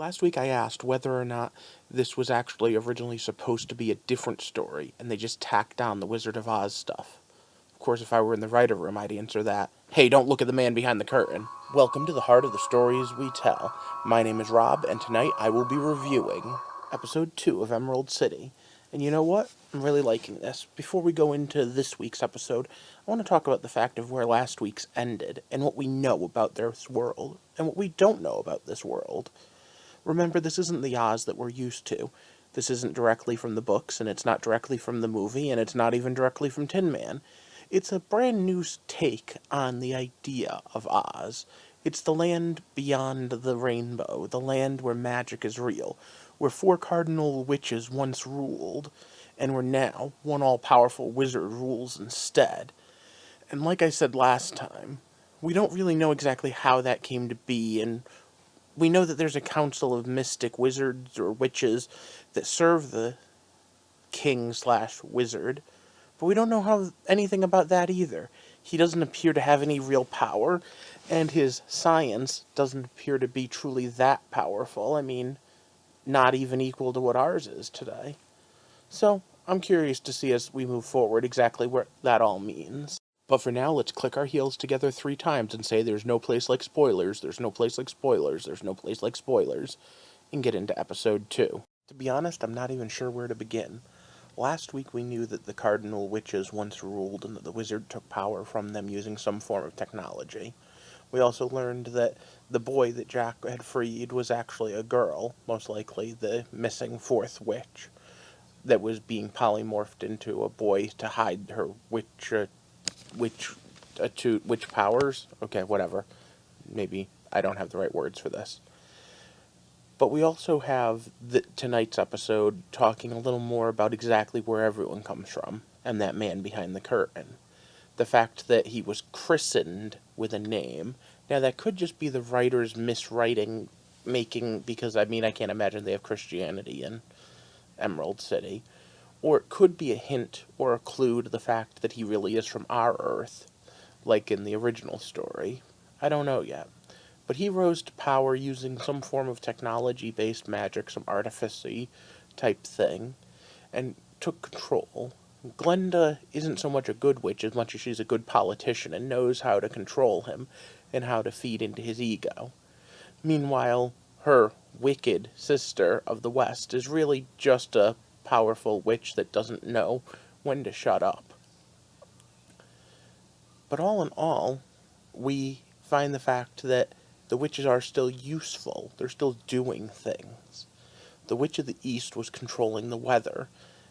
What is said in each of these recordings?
Last week I asked whether or not this was actually originally supposed to be a different story, and they just tacked on the Wizard of Oz stuff. Of course, if I were in the writer room, I'd answer that. Hey, don't look at the man behind the curtain. Welcome to the heart of the stories we tell. My name is Rob, and tonight I will be reviewing Episode 2 of Emerald City. And you know what? I'm really liking this. Before we go into this week's episode, I want to talk about the fact of where last week's ended, and what we know about this world, and what we don't know about this world. Remember, this isn't the Oz that we're used to. This isn't directly from the books, and it's not directly from the movie, and it's not even directly from Tin Man. It's a brand new take on the idea of Oz. It's the land beyond the rainbow, the land where magic is real, where four cardinal witches once ruled, and where now one all-powerful wizard rules instead. And like I said last time, we don't really know exactly how that came to be, and we know that there's a council of mystic wizards or witches that serve the king/wizard, but we don't know anything about that either. He doesn't appear to have any real power, and his science doesn't appear to be truly that powerful. I mean, not even equal to what ours is today. So, I'm curious to see as we move forward exactly what that all means. But for now, let's click our heels together 3 times and say there's no place like spoilers, there's no place like spoilers, there's no place like spoilers, and get into episode 2. To be honest, I'm not even sure where to begin. Last week we knew that the cardinal witches once ruled and that the wizard took power from them using some form of technology. We also learned that the boy that Jack had freed was actually a girl, most likely the missing 4th witch, that was being polymorphed into a boy to hide her witch powers. Okay, whatever. Maybe I don't have the right words for this. But we also have tonight's episode talking a little more about exactly where everyone comes from, and that man behind the curtain. The fact that he was christened with a name. Now, that could just be the writer's miswriting, because, I can't imagine they have Christianity in Emerald City. Or it could be a hint or a clue to the fact that he really is from our Earth, like in the original story. I don't know yet. But he rose to power using some form of technology-based magic, some artifice-y type thing, and took control. Glenda isn't so much a good witch as much as she's a good politician and knows how to control him and how to feed into his ego. Meanwhile, her wicked sister of the West is really just a powerful witch that doesn't know when to shut up. But all in all, we find the fact that the witches are still useful. They're still doing things. The Witch of the East was controlling the weather,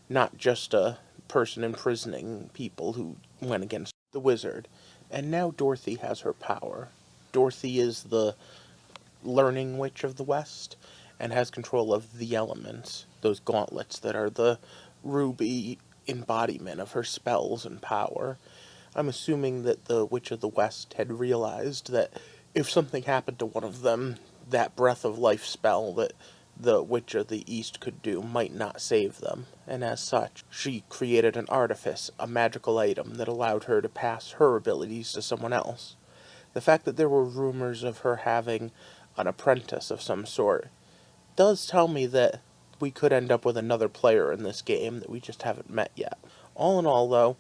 not just a person imprisoning people who went against the wizard. And now Dorothy has her power. Dorothy is the learning witch of the West and has control of the elements, those gauntlets that are the ruby embodiment of her spells and power. I'm assuming that the Witch of the West had realized that if something happened to one of them, that breath of life spell that the Witch of the East could do might not save them, and as such, she created an artifice, a magical item that allowed her to pass her abilities to someone else. The fact that there were rumors of her having an apprentice of some sort does tell me that we could end up with another player in this game that we just haven't met yet. All in all, though,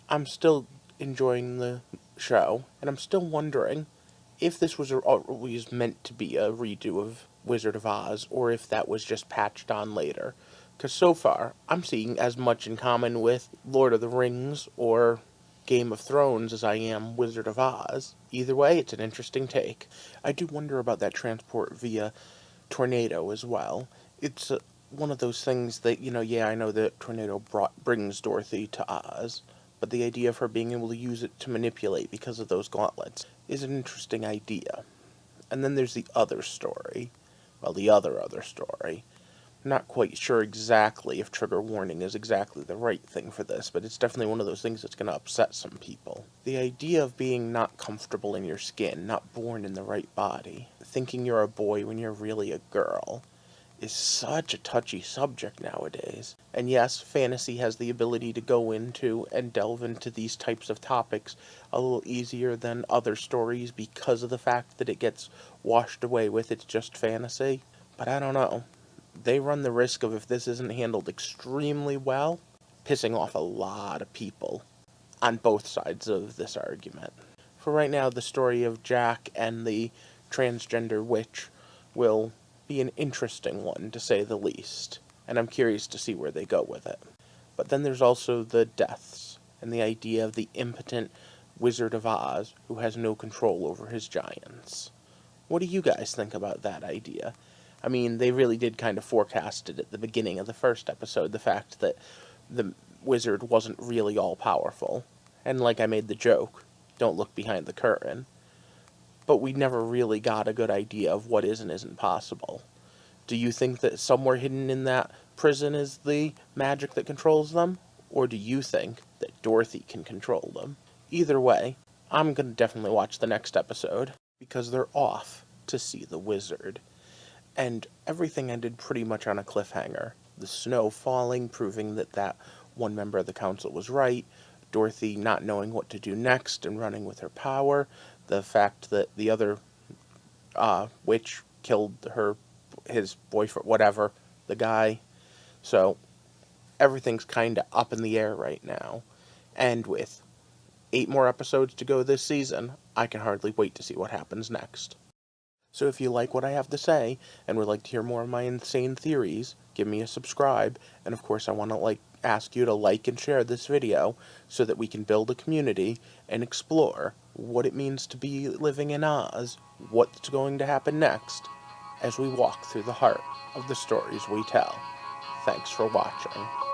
I'm still enjoying the show, and I'm still wondering if this was always meant to be a redo of Wizard of Oz, or if that was just patched on later. Because so far, I'm seeing as much in common with Lord of the Rings or Game of Thrones as I am Wizard of Oz. Either way, it's an interesting take. I do wonder about that transport via tornado as well. It's one of those things that, I know that tornado brings Dorothy to Oz, but the idea of her being able to use it to manipulate because of those gauntlets is an interesting idea. And then there's the other story. Well, the other story. I'm not quite sure exactly if trigger warning is exactly the right thing for this, but it's definitely one of those things that's going to upset some people. The idea of being not comfortable in your skin, not born in the right body, thinking you're a boy when you're really a girl, is such a touchy subject nowadays. And yes, fantasy has the ability to go into and delve into these types of topics a little easier than other stories because of the fact that it gets washed away with it's just fantasy. But I don't know. They run the risk of, if this isn't handled extremely well, pissing off a lot of people on both sides of this argument. For right now, the story of Jack and the transgender witch will be an interesting one, to say the least, and I'm curious to see where they go with it. But then there's also the deaths, and the idea of the impotent Wizard of Oz who has no control over his giants. What do you guys think about that idea? I mean, they really did kind of forecast it at the beginning of the first episode, the fact that the wizard wasn't really all-powerful. And like I made the joke, don't look behind the curtain. But we never really got a good idea of what is and isn't possible. Do you think that somewhere hidden in that prison is the magic that controls them? Or do you think that Dorothy can control them? Either way, I'm going to definitely watch the next episode, because they're off to see the wizard. And everything ended pretty much on a cliffhanger. The snow falling, proving that that one member of the council was right, Dorothy not knowing what to do next and running with her power, the fact that the other witch killed his boyfriend, whatever, the guy. So everything's kind of up in the air right now. And with 8 more episodes to go this season, I can hardly wait to see what happens next. So if you like what I have to say, and would like to hear more of my insane theories, give me a subscribe, and of course I want to ask you to like and share this video, so that we can build a community and explore what it means to be living in Oz, what's going to happen next, as we walk through the heart of the stories we tell. Thanks for watching.